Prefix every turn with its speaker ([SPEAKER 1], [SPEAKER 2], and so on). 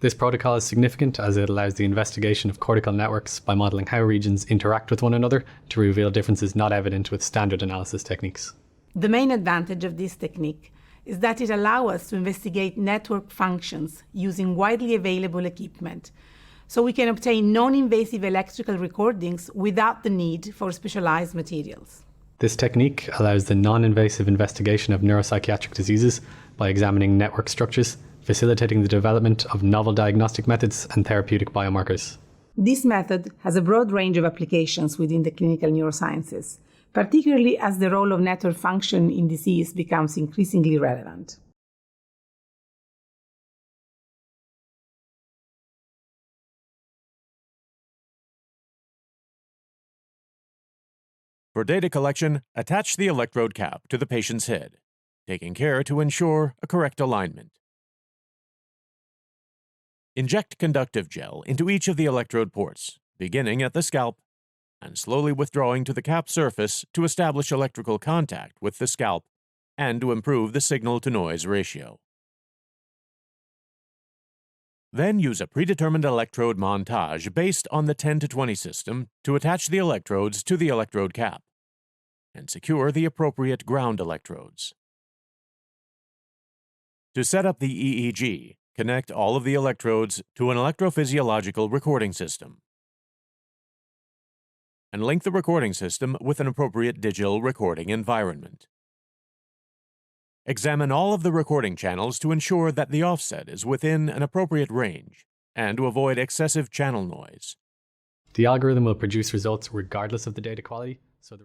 [SPEAKER 1] This protocol is significant as it allows the investigation of cortical networks by modelling how regions interact with one another to reveal differences not evident with standard analysis techniques.
[SPEAKER 2] The main advantage of this technique is that it allows us to investigate network functions using widely available equipment, so we can obtain non-invasive electrical recordings without the need for specialized materials.
[SPEAKER 1] This technique allows the non-invasive investigation of neuropsychiatric diseases by examining network structures, facilitating the development of novel diagnostic methods and therapeutic biomarkers.
[SPEAKER 2] This method has a broad range of applications within the clinical neurosciences, particularly as the role of network function in disease becomes increasingly relevant.
[SPEAKER 3] For data collection, attach the electrode cap to the patient's head, taking care to ensure a correct alignment. Inject conductive gel into each of the electrode ports, beginning at the scalp, and slowly withdrawing to the cap surface to establish electrical contact with the scalp and to improve the signal-to-noise ratio. Then use a predetermined electrode montage based on the 10-to-20 system to attach the electrodes to the electrode cap and secure the appropriate ground electrodes. To set up the EEG, connect all of the electrodes to an electrophysiological recording system and link the recording system with an appropriate digital recording environment. Examine all of the recording channels to ensure that the offset is within an appropriate range and to avoid excessive channel noise.
[SPEAKER 1] The algorithm will produce results regardless of the data quality, so